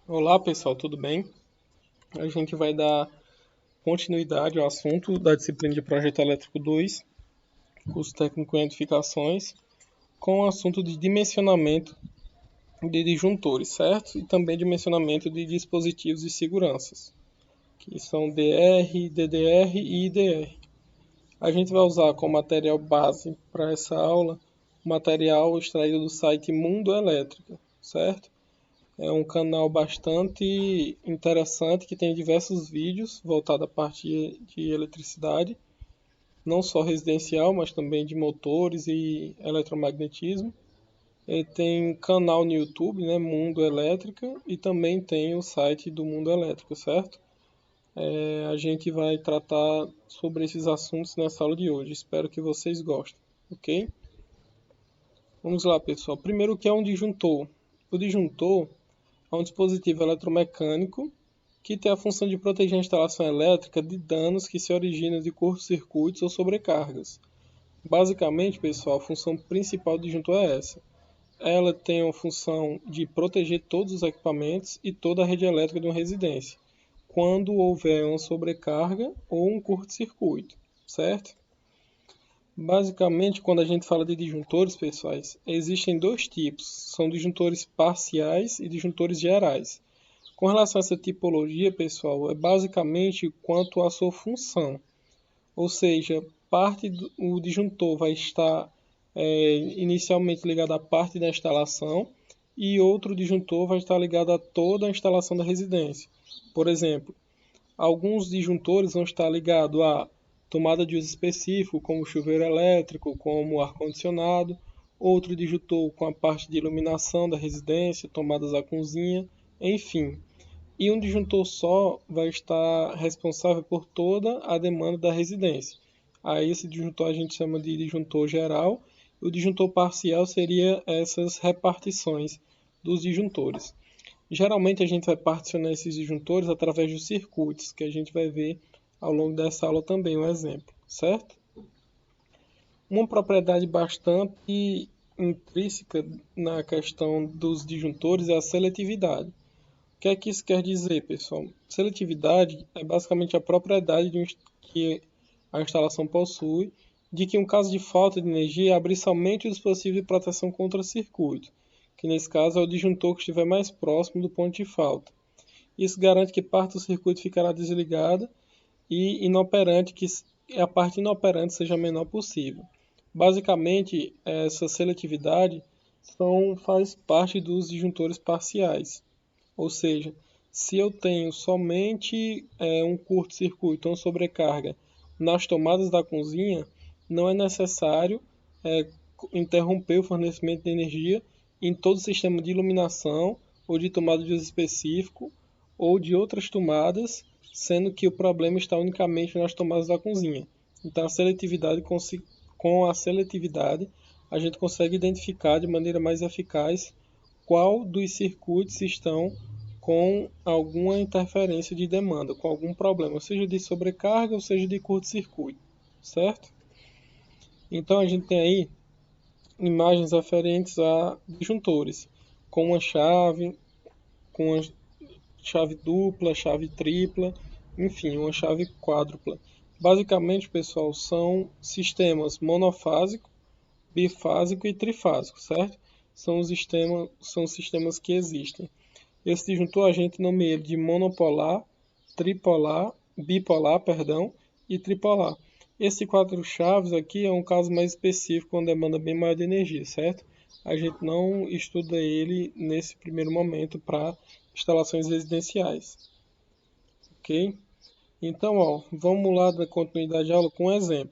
Olá pessoal, tudo bem? A gente vai dar continuidade ao assunto da disciplina de Projeto Elétrico 2, curso técnico em edificações, com o assunto de dimensionamento de disjuntores, certo? E também dimensionamento de dispositivos de segurança, que são DR, DDR e IDR. A gente vai usar como material base para essa aula o material extraído do site Mundo Elétrica, certo? É um canal bastante interessante que tem diversos vídeos voltados à parte de eletricidade, não só residencial, mas também de motores e eletromagnetismo. Ele tem canal no YouTube, né, Mundo Elétrica, e também tem o site do Mundo Elétrico, certo? A gente vai tratar sobre esses assuntos nessa aula de hoje. Espero que vocês gostem, ok? Vamos lá, pessoal. Primeiro, o que é um disjuntor? O disjuntor é um dispositivo eletromecânico que tem a função de proteger a instalação elétrica de danos que se originam de curtos-circuitos ou sobrecargas. Basicamente, pessoal, a função principal do disjuntor é essa. Ela tem a função de proteger todos os equipamentos e toda a rede elétrica de uma residência, quando houver uma sobrecarga ou um curto-circuito, certo? Basicamente, quando a gente fala de disjuntores, pessoais, existem dois tipos. São disjuntores parciais e disjuntores gerais. Com relação a essa tipologia, pessoal, é basicamente quanto à sua função. Ou seja, o disjuntor vai estar inicialmente ligado à parte da instalação e outro disjuntor vai estar ligado a toda a instalação da residência. Por exemplo, alguns disjuntores vão estar ligados à tomada de uso específico, como chuveiro elétrico, como ar-condicionado, outro disjuntor com a parte de iluminação da residência, tomadas da cozinha, enfim. E um disjuntor só vai estar responsável por toda a demanda da residência. Aí esse disjuntor a gente chama de disjuntor geral, e o disjuntor parcial seria essas repartições dos disjuntores. Geralmente a gente vai particionar esses disjuntores através dos circuitos, que a gente vai ver ao longo dessa aula também um exemplo, certo? Uma propriedade bastante intrínseca na questão dos disjuntores é a seletividade. O que é que isso quer dizer, pessoal? Seletividade é basicamente a propriedade que a instalação possui de que, em um caso de falta de energia, abrir somente o dispositivo de proteção contra circuito, que nesse caso é o disjuntor que estiver mais próximo do ponto de falta. Isso garante que parte do circuito ficará desligada e inoperante, que a parte inoperante seja a menor possível. Basicamente, essa seletividade faz parte dos disjuntores parciais. Ou seja, se eu tenho somente um curto-circuito ou sobrecarga nas tomadas da cozinha, não é necessário interromper o fornecimento de energia em todo o sistema de iluminação ou de tomada de uso específico ou de outras tomadas, sendo que o problema está unicamente nas tomadas da cozinha. Então, com a seletividade, a gente consegue identificar de maneira mais eficaz qual dos circuitos estão com alguma interferência de demanda, com algum problema, seja de sobrecarga ou seja de curto-circuito, certo? Então a gente tem aí imagens referentes a disjuntores, com uma chave, com uma chave dupla, chave tripla, enfim, uma chave quádrupla. Basicamente, pessoal, são sistemas monofásico, bifásico e trifásico, certo? São sistemas que existem. Esse disjuntor a gente nomeia ele de monopolar, tripolar, bipolar, perdão, e tripolar. Esse quatro chaves aqui é um caso mais específico, com demanda bem maior de energia, certo? A gente não estuda ele nesse primeiro momento para instalações residenciais, ok? Então, vamos lá dar continuidade à aula com um exemplo.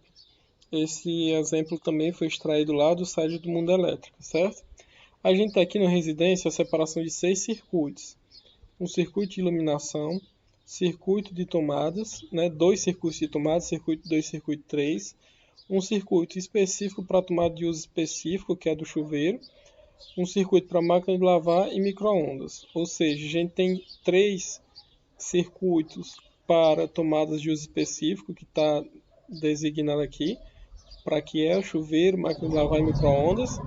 Esse exemplo também foi extraído lá do site do Mundo Elétrico, certo? A gente tem aqui na residência a separação de 6 circuitos. Um circuito de iluminação, circuito de tomadas, né, 2 circuitos de tomadas, circuito 2, circuito 3, um circuito específico para tomada de uso específico, que é do chuveiro, um circuito para máquina de lavar e micro-ondas. Ou seja, a gente tem 3 circuitos para tomadas de uso específico, que está designado aqui, para que é o chuveiro, máquina de lavar e micro-ondas,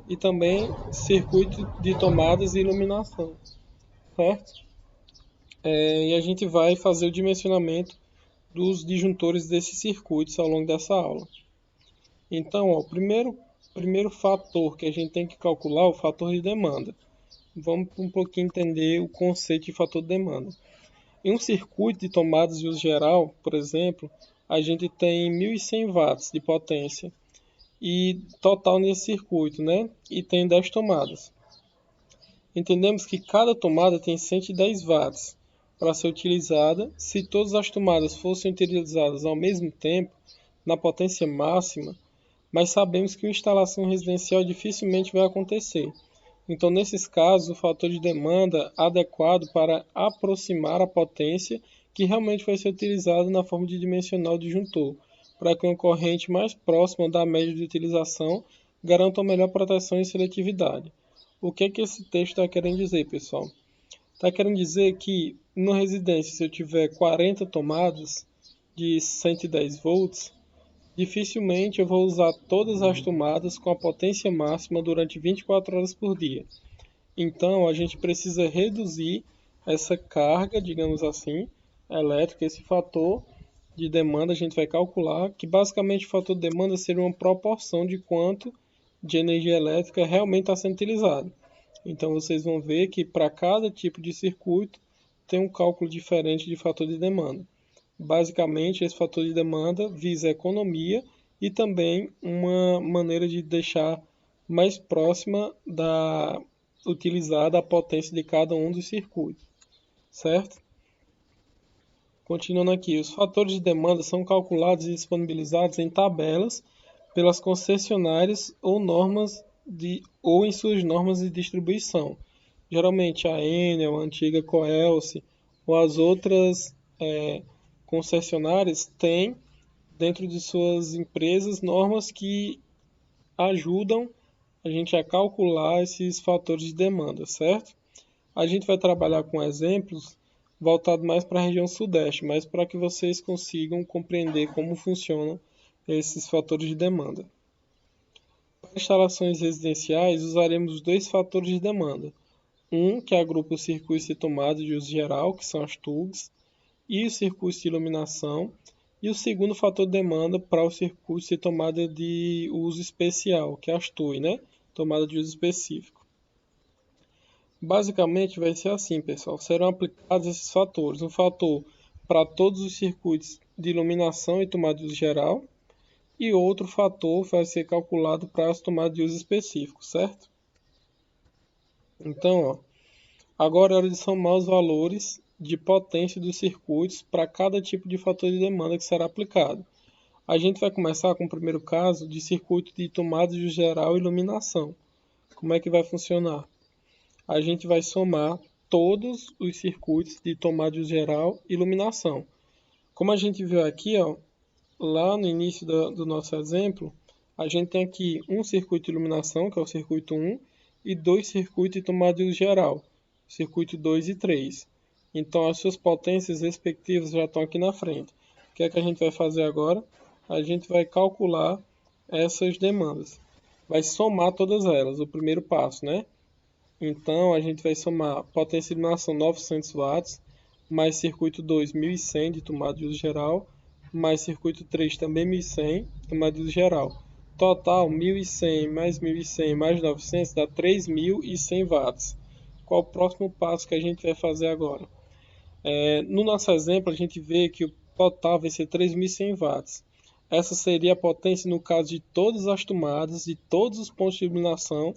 e também circuito de tomadas e iluminação, certo? e a gente vai fazer o dimensionamento dos disjuntores desses circuitos ao longo dessa aula. Então, ó, o primeiro fator que a gente tem que calcular é o fator de demanda. Vamos um pouquinho entender o conceito de fator de demanda. Em um circuito de tomadas de uso geral, por exemplo, a gente tem 1.100 watts de potência e total nesse circuito, né? E tem 10 tomadas. Entendemos que cada tomada tem 110 watts para ser utilizada. Se todas as tomadas fossem utilizadas ao mesmo tempo, na potência máxima, mas sabemos que uma instalação residencial dificilmente vai acontecer. Então, nesses casos, o fator de demanda adequado para aproximar a potência que realmente vai ser utilizado na forma de dimensionar o disjuntor, para que uma corrente mais próxima da média de utilização garanta uma melhor proteção e seletividade. O que é que esse texto está querendo dizer, pessoal? Está querendo dizer que numa residência, se eu tiver 40 tomadas de 110 volts, dificilmente eu vou usar todas as tomadas com a potência máxima durante 24 horas por dia. Então, a gente precisa reduzir essa carga, digamos assim, elétrica, esse fator de demanda a gente vai calcular, que basicamente o fator de demanda seria uma proporção de quanto de energia elétrica realmente está sendo utilizado. Então, vocês vão ver que para cada tipo de circuito tem um cálculo diferente de fator de demanda. Basicamente, esse fator de demanda visa a economia e também uma maneira de deixar mais próxima da utilizada a potência de cada um dos circuitos, certo? Continuando aqui, os fatores de demanda são calculados e disponibilizados em tabelas pelas concessionárias ou em suas normas de distribuição. Geralmente a Enel, a antiga Coelce ou as outras concessionárias têm dentro de suas empresas normas que ajudam a gente a calcular esses fatores de demanda, certo? A gente vai trabalhar com exemplos voltados mais para a região sudeste, mas para que vocês consigam compreender como funcionam esses fatores de demanda. Para instalações residenciais, usaremos os dois fatores de demanda. Um que agrupa os circuitos de tomada de uso geral, que são as TUGs, e os circuitos de iluminação, e o segundo fator de demanda para os circuitos de tomada de uso especial, que é as TUI, né? Tomada de uso específico. Basicamente vai ser assim, pessoal. Serão aplicados esses fatores. Um fator para todos os circuitos de iluminação e tomada de uso geral, e outro fator vai ser calculado para as tomadas de uso específico, certo? Então, ó, agora é hora de somar os valores de potência dos circuitos para cada tipo de fator de demanda que será aplicado. A gente vai começar com o primeiro caso de circuito de tomada de geral e iluminação. Como é que vai funcionar? A gente vai somar todos os circuitos de tomada de geral e iluminação. Como a gente viu aqui, ó, lá no início do nosso exemplo, a gente tem aqui um circuito de iluminação, que é o circuito 1, e dois circuitos de tomada de uso geral, circuito 2 e 3. Então, as suas potências respectivas já estão aqui na frente. O que é que a gente vai fazer agora? A gente vai calcular essas demandas. Vai somar todas elas, o primeiro passo, né? Então, a gente vai somar potência de iluminação 900 watts, mais circuito 2, 1.100 de tomada de uso geral, mais circuito 3, também 1.100, tomada de uso geral. Total, 1.100 mais 1.100 mais 900 dá 3.100 watts. Qual o próximo passo que a gente vai fazer agora? No nosso exemplo, a gente vê que o total vai ser 3.100 watts. Essa seria a potência no caso de todas as tomadas, de todos os pontos de iluminação,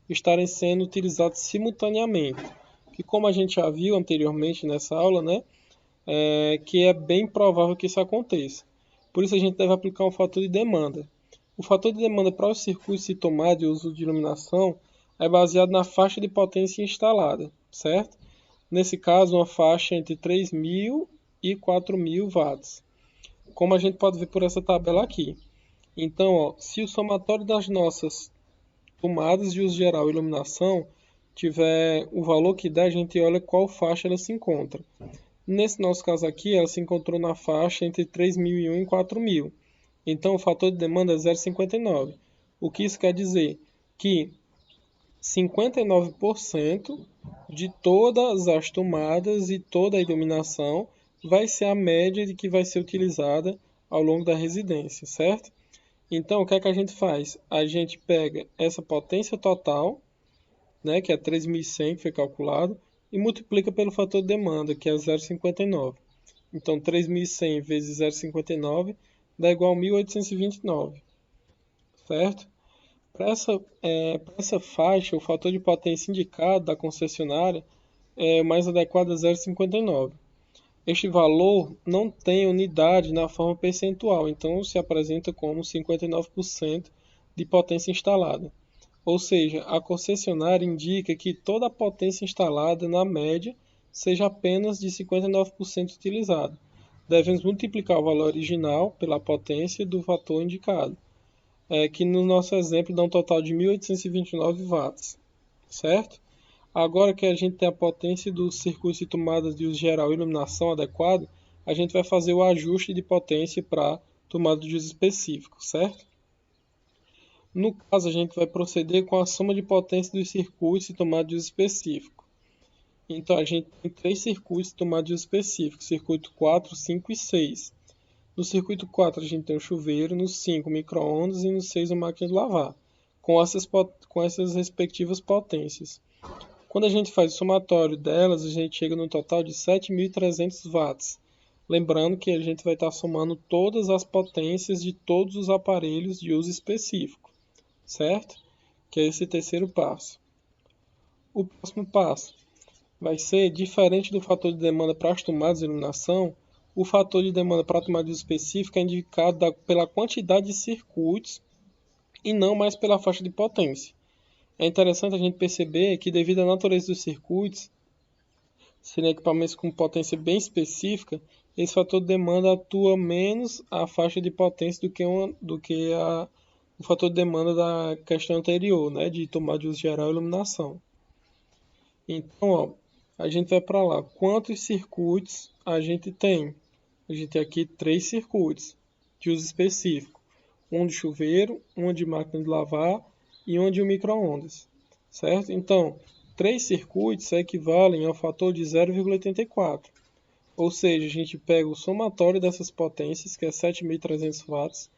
estarem sendo utilizados simultaneamente. Que como a gente já viu anteriormente nessa aula, né, que é bem provável que isso aconteça. Por isso a gente deve aplicar um fator de demanda. O fator de demanda para os circuitos de tomada e uso de iluminação é baseado na faixa de potência instalada, certo? Nesse caso, uma faixa entre 3.000 e 4.000 watts, como a gente pode ver por essa tabela aqui. Então, ó, se o somatório das nossas tomadas de uso geral e iluminação tiver o valor que dá, a gente olha qual faixa ela se encontra. Nesse nosso caso aqui, ela se encontrou na faixa entre 3.001 e 4.000. Então, o fator de demanda é 0,59. O que isso quer dizer? Que 59% de todas as tomadas e toda a iluminação vai ser a média de que vai ser utilizada ao longo da residência, certo? Então, o que é que a gente faz? A gente pega essa potência total, né, que é 3.100 que foi calculado, e multiplica pelo fator de demanda, que é 0,59. Então, 3.100 vezes 0,59 dá igual a 1.829, certo? Para essa faixa, o fator de potência indicado da concessionária é mais adequado a 0,59. Este valor não tem unidade na forma percentual, então se apresenta como 59% de potência instalada. Ou seja, a concessionária indica que toda a potência instalada, na média, seja apenas de 59% utilizada. Devemos multiplicar o valor original pela potência do fator indicado, que no nosso exemplo dá um total de 1.829 watts, certo? Agora que a gente tem a potência dos circuitos de tomadas de uso geral e iluminação adequado, a gente vai fazer o ajuste de potência para tomada de uso específico, certo? No caso, a gente vai proceder com a soma de potência dos circuitos de tomada de uso específico. Então, a gente tem 3 circuitos de tomada de uso específico, circuito 4, 5 e 6. No circuito 4, a gente tem o chuveiro, no 5, o micro-ondas e no 6, a máquina de lavar, com essas respectivas potências. Quando a gente faz o somatório delas, a gente chega no total de 7.300 watts. Lembrando que a gente vai estar somando todas as potências de todos os aparelhos de uso específico, certo? Que é esse terceiro passo. O próximo passo vai ser, diferente do fator de demanda para as tomadas de iluminação, o fator de demanda para a tomada de uso específica é indicado pela quantidade de circuitos e não mais pela faixa de potência. É interessante a gente perceber que, devido à natureza dos circuitos, serem equipamentos com potência bem específica, esse fator de demanda atua menos a faixa de potência do que o fator de demanda da questão anterior, né, de tomada de uso geral e iluminação. Então, ó, a gente vai para lá. Quantos circuitos a gente tem? A gente tem aqui 3 circuitos de uso específico. Um de chuveiro, um de máquina de lavar e um de micro-ondas, certo? Então, 3 circuitos equivalem ao fator de 0,84. Ou seja, a gente pega o somatório dessas potências, que é 7.300 watts,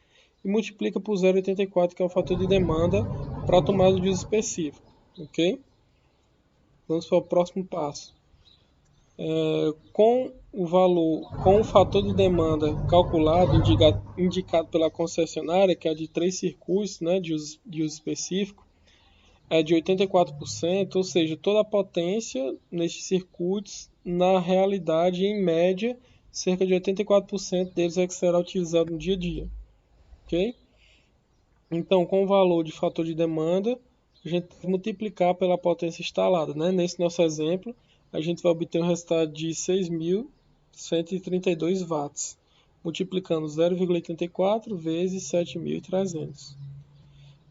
e multiplica por 0,84, que é o fator de demanda para a tomada de uso específico, ok? Vamos para o próximo passo. Com o fator de demanda calculado, indicado pela concessionária, que é de 3 circuitos, né, de uso específico, é de 84%, ou seja, toda a potência nestes circuitos, na realidade, em média, cerca de 84% deles é que será utilizado no dia a dia. Ok? Então, com o valor de fator de demanda, a gente vai multiplicar pela potência instalada, né? Nesse nosso exemplo, a gente vai obter um resultado de 6.132 watts, multiplicando 0,84 vezes 7.300.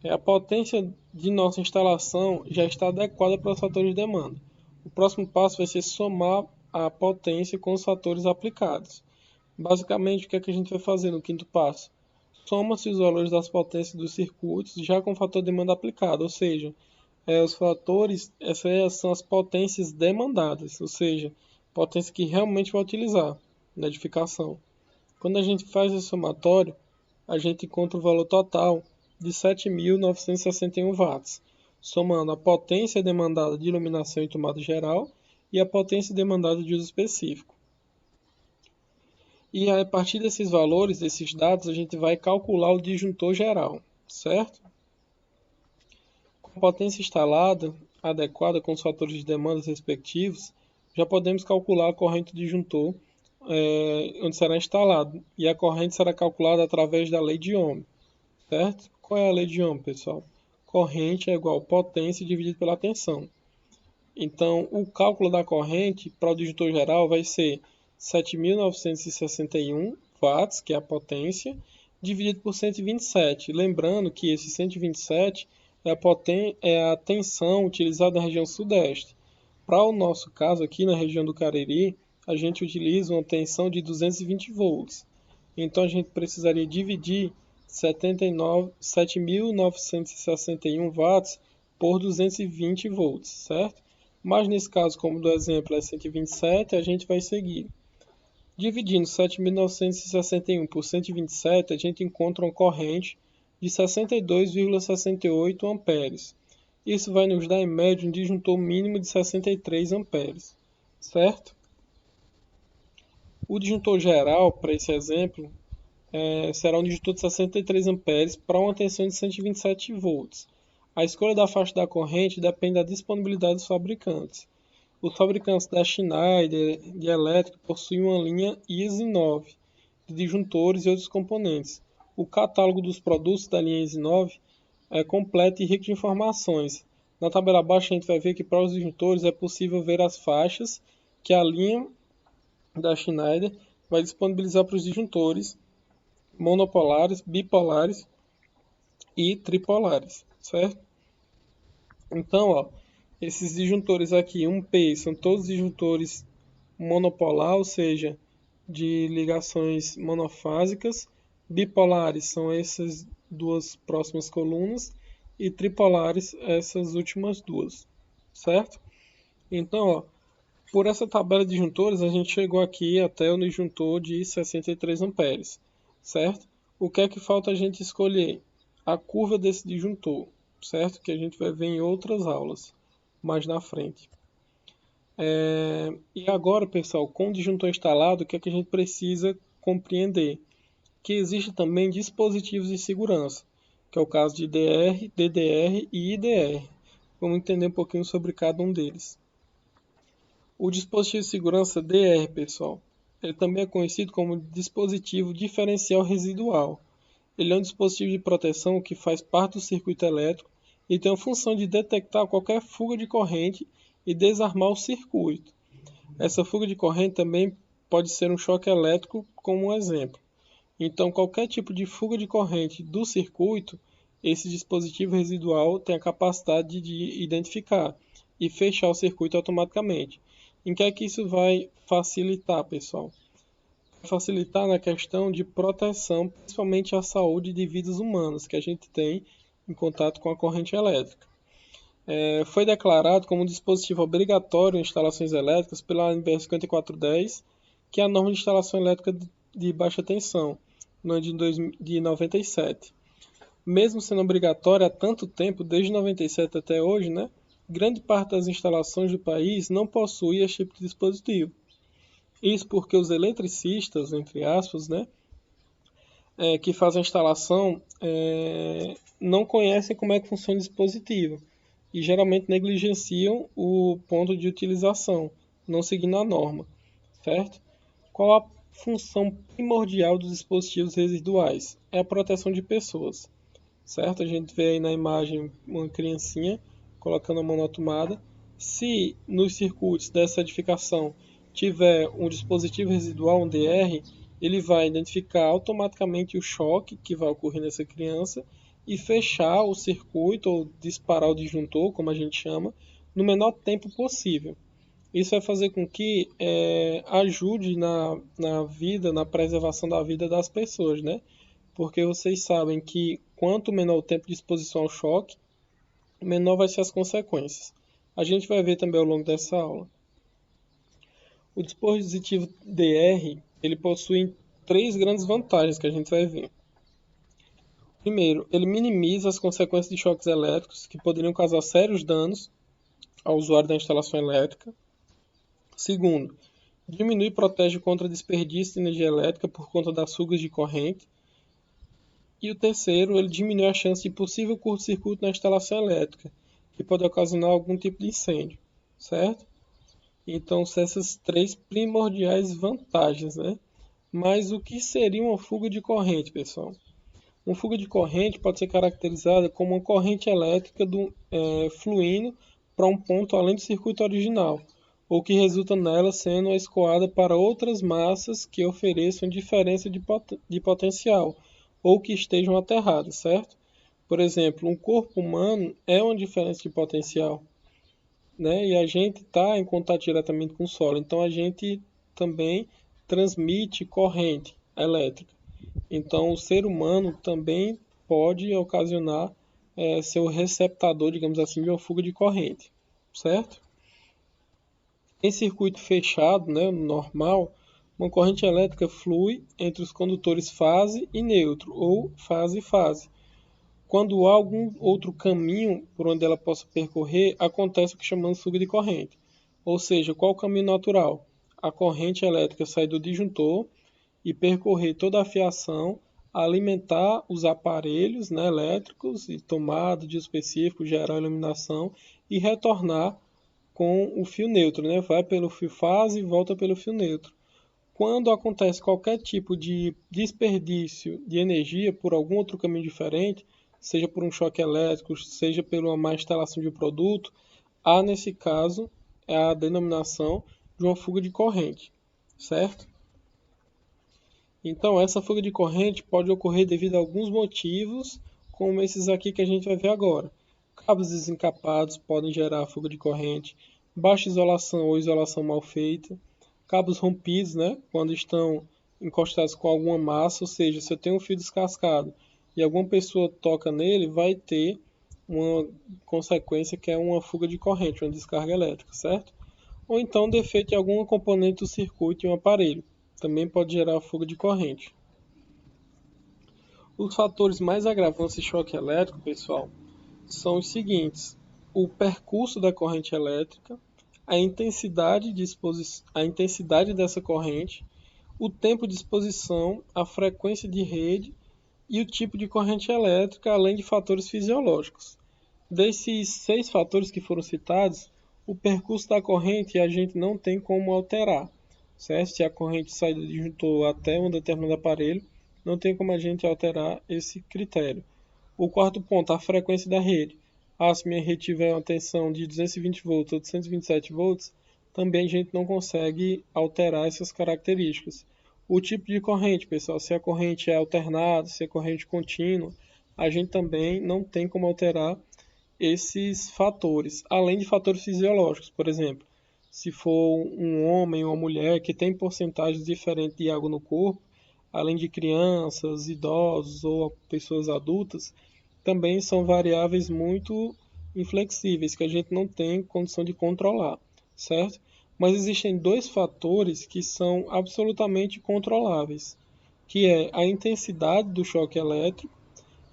A potência de nossa instalação já está adequada para os fatores de demanda. O próximo passo vai ser somar a potência com os fatores aplicados. Basicamente, o que é que a gente vai fazer no quinto passo? Soma-se os valores das potências dos circuitos já com o fator de demanda aplicado, ou seja, os fatores, essas são as potências demandadas, ou seja, potência que realmente vai utilizar na edificação. Quando a gente faz esse somatório, a gente encontra o valor total de 7.961 watts, somando a potência demandada de iluminação e tomada geral e a potência demandada de uso específico. E a partir desses valores, desses dados, a gente vai calcular o disjuntor geral, certo? Com a potência instalada adequada com os fatores de demanda respectivos, já podemos calcular a corrente disjuntor onde será instalado. E a corrente será calculada através da lei de Ohm, certo? Qual é a lei de Ohm, pessoal? Corrente é igual a potência dividido pela tensão. Então, o cálculo da corrente para o disjuntor geral vai ser 7.961 watts, que é a potência, dividido por 127. Lembrando que esse 127 é a tensão utilizada na região sudeste. Para o nosso caso aqui na região do Cariri, a gente utiliza uma tensão de 220 volts. Então, a gente precisaria dividir 7.961 watts por 220 volts, certo? Mas nesse caso, como do exemplo é 127, a gente vai seguir. Dividindo 7.961 por 127, a gente encontra uma corrente de 62,68 amperes. Isso vai nos dar, em média, um disjuntor mínimo de 63 amperes, certo? O disjuntor geral, para esse exemplo, será um disjuntor de 63 amperes para uma tensão de 127 volts. A escolha da faixa da corrente depende da disponibilidade dos fabricantes. Os fabricantes da Schneider de elétrica possuem uma linha ISE 9 de disjuntores e outros componentes. O catálogo dos produtos da linha ISE 9 é completo e rico de informações. Na tabela abaixo a gente vai ver que para os disjuntores é possível ver as faixas que a linha da Schneider vai disponibilizar para os disjuntores monopolares, bipolares e tripolares, certo? Então, ó, esses disjuntores aqui, 1P, são todos disjuntores monopolar, ou seja, de ligações monofásicas. Bipolares são essas duas próximas colunas e tripolares essas últimas duas, certo? Então, ó, por essa tabela de disjuntores, a gente chegou aqui até o disjuntor de 63 amperes, certo? O que é que falta a gente escolher? A curva desse disjuntor, certo? Que a gente vai ver em outras aulas mais na frente. E agora, pessoal, com o disjuntor instalado, o que é que a gente precisa compreender? Que existe também dispositivos de segurança, que é o caso de DR, DDR e IDR. Vamos entender um pouquinho sobre cada um deles. O dispositivo de segurança DR, pessoal, ele também é conhecido como dispositivo diferencial residual. Ele é um dispositivo de proteção que faz parte do circuito elétrico e tem a função de detectar qualquer fuga de corrente e desarmar o circuito. Essa fuga de corrente também pode ser um choque elétrico, como um exemplo. Então, qualquer tipo de fuga de corrente do circuito, esse dispositivo residual tem a capacidade de identificar e fechar o circuito automaticamente. Em que é que isso vai facilitar, pessoal? Vai facilitar na questão de proteção, principalmente à saúde de vidas humanas que a gente tem em contato com a corrente elétrica. Foi declarado como um dispositivo obrigatório em instalações elétricas pela ANBR 5410, que é a norma de instalação elétrica de baixa tensão, no ano de 97. Mesmo sendo obrigatório há tanto tempo, desde 97 até hoje, né, grande parte das instalações do país não possui esse tipo de dispositivo. Isso porque os eletricistas, entre aspas, né, que fazem a instalação, não conhecem como é que funciona o dispositivo e geralmente negligenciam o ponto de utilização, não seguindo a norma, certo? Qual a função primordial dos dispositivos residuais? É a proteção de pessoas, certo? A gente vê aí na imagem uma criancinha colocando a mão na tomada. Se nos circuitos dessa edificação tiver um dispositivo residual, um DR, ele vai identificar automaticamente o choque que vai ocorrer nessa criança e fechar o circuito ou disparar o disjuntor, como a gente chama, no menor tempo possível. Isso vai fazer com que ajude na vida, na preservação da vida das pessoas, né? Porque vocês sabem que quanto menor o tempo de exposição ao choque, menor vai ser as consequências. A gente vai ver também ao longo dessa aula. O dispositivo DR, ele possui três grandes vantagens que a gente vai ver. Primeiro, ele minimiza as consequências de choques elétricos que poderiam causar sérios danos ao usuário da instalação elétrica. Segundo, diminui e protege contra desperdício de energia elétrica por conta das fugas de corrente. E o terceiro, ele diminui a chance de possível curto-circuito na instalação elétrica, que pode ocasionar algum tipo de incêndio, certo? Então, são essas três primordiais vantagens, né? Mas o que seria uma fuga de corrente, pessoal? Uma fuga de corrente pode ser caracterizada como uma corrente elétrica fluindo para um ponto além do circuito original, ou que resulta nela sendo escoada para outras massas que ofereçam diferença de potencial, ou que estejam aterradas, certo? Por exemplo, um corpo humano é uma diferença de potencial, né? E a gente está em contato diretamente com o solo, então a gente também transmite corrente elétrica. Então, o ser humano também pode ocasionar ser o receptador, digamos assim, de uma fuga de corrente, certo? Em circuito fechado, né, normal, uma corrente elétrica flui entre os condutores fase e neutro, ou fase-fase. Quando há algum outro caminho por onde ela possa percorrer, acontece o que chamamos de fuga de corrente. Ou seja, qual o caminho natural? A corrente elétrica sai do disjuntor e percorrer toda a fiação, alimentar os aparelhos, né, elétricos e tomada de específico, gerar iluminação e retornar com o fio neutro, né? Vai pelo fio fase e volta pelo fio neutro. Quando acontece qualquer tipo de desperdício de energia por algum outro caminho diferente, seja por um choque elétrico, seja por uma má instalação de um produto, há nesse caso a denominação de uma fuga de corrente, certo? Então, essa fuga de corrente pode ocorrer devido a alguns motivos, como esses aqui que a gente vai ver agora. Cabos desencapados podem gerar fuga de corrente, baixa isolação ou isolação mal feita, cabos rompidos, né, quando estão encostados com alguma massa, ou seja, se eu tenho um fio descascado e alguma pessoa toca nele, vai ter uma consequência que é uma fuga de corrente, uma descarga elétrica, certo? Ou então defeito em alguma componente do circuito em um aparelho. Também pode gerar fuga de corrente. Os fatores mais agravantes de choque elétrico, pessoal, são os seguintes: o percurso da corrente elétrica, a intensidade dessa corrente, o tempo de exposição, a frequência de rede e o tipo de corrente elétrica, além de fatores fisiológicos. Desses 6 fatores que foram citados, o percurso da corrente a gente não tem como alterar, certo? Se a corrente sai do disjuntor até um determinado aparelho, não tem como a gente alterar esse critério. O quarto ponto, a frequência da rede. Se minha rede tiver uma tensão de 220 volts ou 227 volts, também a gente não consegue alterar essas características. O tipo de corrente, pessoal, se a corrente é alternada, se é corrente contínua, a gente também não tem como alterar esses fatores, além de fatores fisiológicos, por exemplo, se for um homem ou uma mulher que tem porcentagens diferentes de água no corpo, além de crianças, idosos ou pessoas adultas, também são variáveis muito inflexíveis que a gente não tem condição de controlar, certo? Mas existem dois fatores que são absolutamente controláveis, que é a intensidade do choque elétrico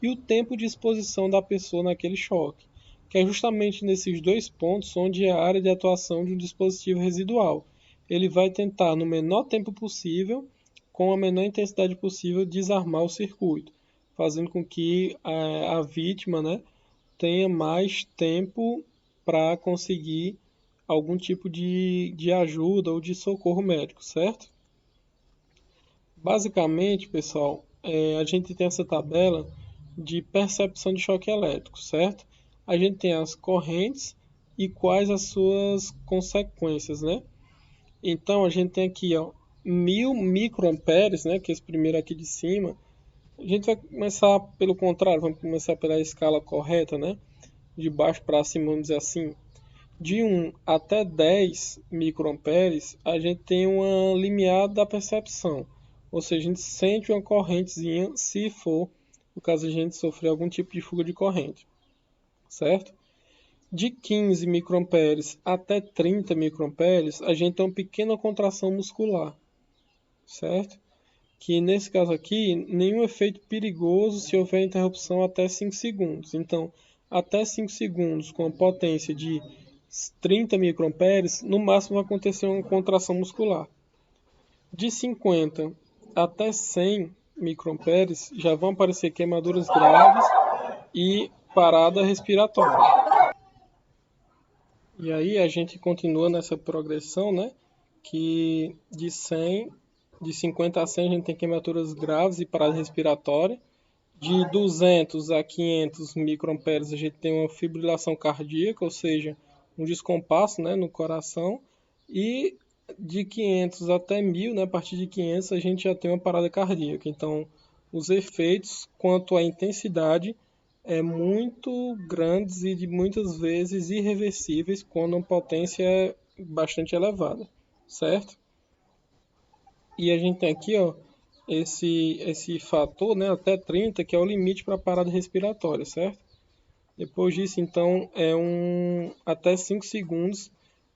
e o tempo de exposição da pessoa naquele choque, que é justamente nesses dois pontos onde é a área de atuação de um dispositivo residual. Ele vai tentar, no menor tempo possível, com a menor intensidade possível, desarmar o circuito, fazendo com que a vítima, né, tenha mais tempo para conseguir algum tipo de ajuda ou de socorro médico, certo? Basicamente, pessoal, a gente tem essa tabela de percepção de choque elétrico, certo? A gente tem as correntes e quais as suas consequências, né? Então, a gente tem aqui, ó, 1000 microamperes, né, que é esse primeiro aqui de cima. A gente vai começar pelo contrário, vamos começar pela escala correta, né? De baixo para cima, vamos dizer assim. De 1 até 10 microamperes, a gente tem uma limiar da percepção. Ou seja, a gente sente uma correntezinha se for, no caso a gente sofrer algum tipo de fuga de corrente, certo? De 15 microamperes até 30 microamperes, a gente tem uma pequena contração muscular, certo? Que nesse caso aqui, nenhum efeito perigoso se houver interrupção até 5 segundos. Então, até 5 segundos com a potência de 30 microamperes, no máximo vai acontecer uma contração muscular. De 50 até 100 microamperes, já vão aparecer queimaduras graves e parada respiratória. E aí a gente continua nessa progressão, né? Que de 50 a 100 a gente tem queimaduras graves e parada respiratória. De 200 a 500 microamperes a gente tem uma fibrilação cardíaca, ou seja, um descompasso, né, no coração. E de 500 até 1000, né, a partir de 500 a gente já tem uma parada cardíaca. Então, os efeitos quanto à intensidade é muito grandes e de muitas vezes irreversíveis quando a potência é bastante elevada, certo? E a gente tem aqui, ó, esse fator, né, até 30, que é o limite para a parada respiratória, certo? Depois disso, então, até 5 segundos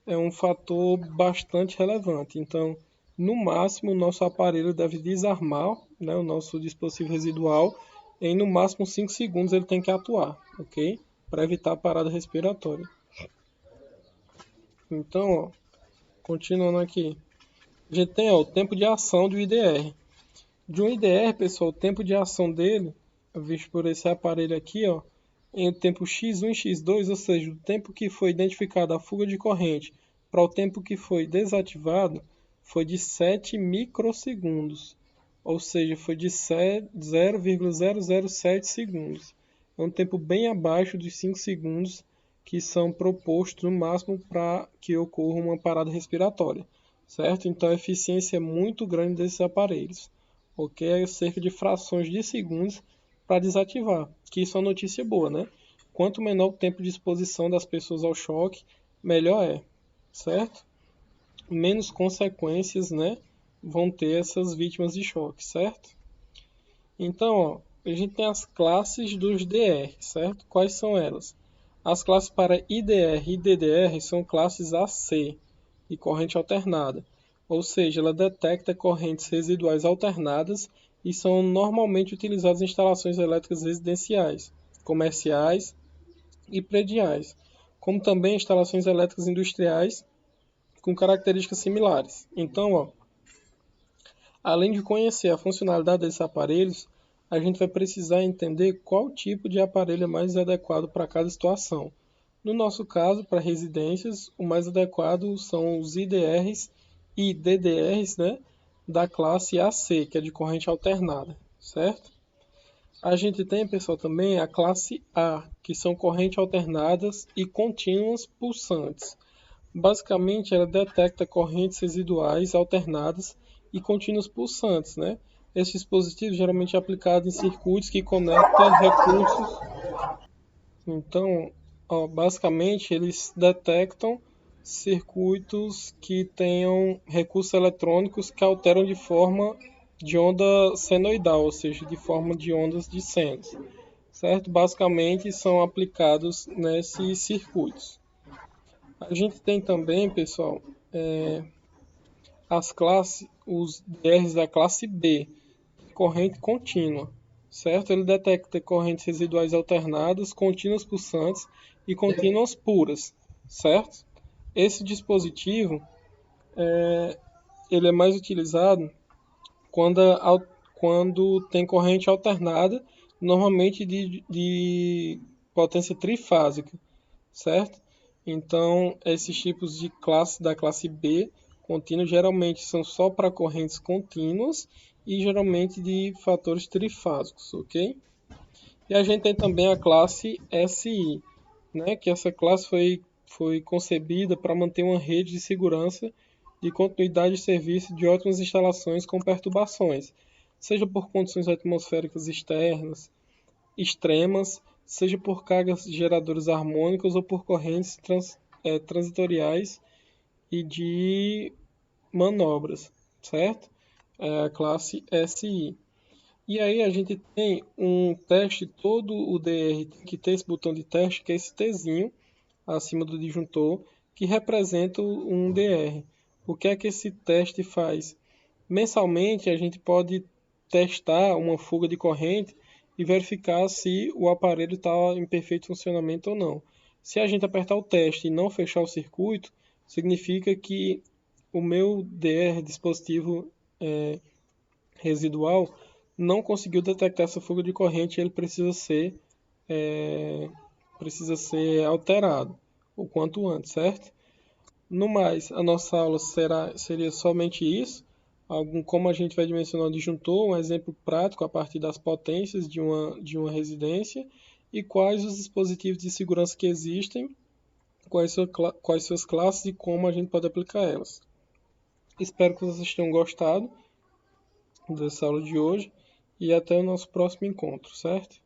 é um fator bastante relevante. Então, no máximo, o nosso aparelho deve desarmar, né, o nosso dispositivo residual em no máximo 5 segundos ele tem que atuar, ok? Para evitar a parada respiratória. Então, ó, continuando aqui, a gente tem ó, o tempo de ação do IDR. De um IDR, pessoal, o tempo de ação dele, visto por esse aparelho aqui, ó, em o tempo x1 e x2, ou seja, o tempo que foi identificada a fuga de corrente para o tempo que foi desativado, foi de 7 microsegundos, ou seja, foi de 0,007 segundos. É um tempo bem abaixo dos 5 segundos que são propostos no máximo para que ocorra uma parada respiratória, certo? Então a eficiência é muito grande desses aparelhos, ok? É cerca de frações de segundos para desativar, que isso é uma notícia boa, né? Quanto menor o tempo de exposição das pessoas ao choque, melhor é, certo? Menos consequências, né, vão ter essas vítimas de choque, certo? Então, ó, a gente tem as classes dos DR, certo? Quais são elas? As classes para IDR e DDR são classes AC, de corrente alternada, ou seja, ela detecta correntes residuais alternadas e são normalmente utilizadas em instalações elétricas residenciais, comerciais e prediais, como também instalações elétricas industriais com características similares. Então, ó, além de conhecer a funcionalidade desses aparelhos, a gente vai precisar entender qual tipo de aparelho é mais adequado para cada situação. No nosso caso, para residências, o mais adequado são os IDRs e DDRs, né, da classe AC, que é de corrente alternada, certo? A gente tem, pessoal, também a classe A, que são correntes alternadas e contínuas pulsantes. Basicamente, ela detecta correntes residuais alternadas e contínuas pulsantes, né? Esse dispositivo geralmente é aplicado em circuitos que conectam recursos. Então, ó, basicamente, eles detectam circuitos que tenham recursos eletrônicos que alteram de forma de onda senoidal, ou seja, de forma de ondas de senos, certo? Basicamente, são aplicados nesses circuitos. A gente tem também, pessoal, as classes, os DRs da classe B, corrente contínua, certo? Ele detecta correntes residuais alternadas, contínuas pulsantes e contínuas puras, certo? Esse dispositivo ele é mais utilizado quando, quando tem corrente alternada, normalmente de potência trifásica, certo? Então, esses tipos de classe da classe B contínua geralmente são só para correntes contínuas e geralmente de fatores trifásicos, ok? E a gente tem também a classe SI, né? Que essa classe foi concebida para manter uma rede de segurança de continuidade de serviço de ótimas instalações com perturbações, seja por condições atmosféricas externas, extremas, seja por cargas geradoras harmônicas ou por correntes transitoriais e de manobras, certo? É a classe SI. E aí a gente tem um teste, todo o DR tem que ter esse botão de teste, que é esse Tzinho acima do disjuntor, que representa um DR. O que é que esse teste faz? Mensalmente a gente pode testar uma fuga de corrente e verificar se o aparelho está em perfeito funcionamento ou não. Se a gente apertar o teste e não fechar o circuito, significa que o meu DR, dispositivo residual, não conseguiu detectar essa fuga de corrente e ele precisa ser alterado o quanto antes, certo? No mais, a nossa aula seria somente isso. Como a gente vai dimensionar o disjuntor, um exemplo prático a partir das potências de uma residência e quais os dispositivos de segurança que existem, quais suas classes e como a gente pode aplicar elas. Espero que vocês tenham gostado dessa aula de hoje e até o nosso próximo encontro, certo?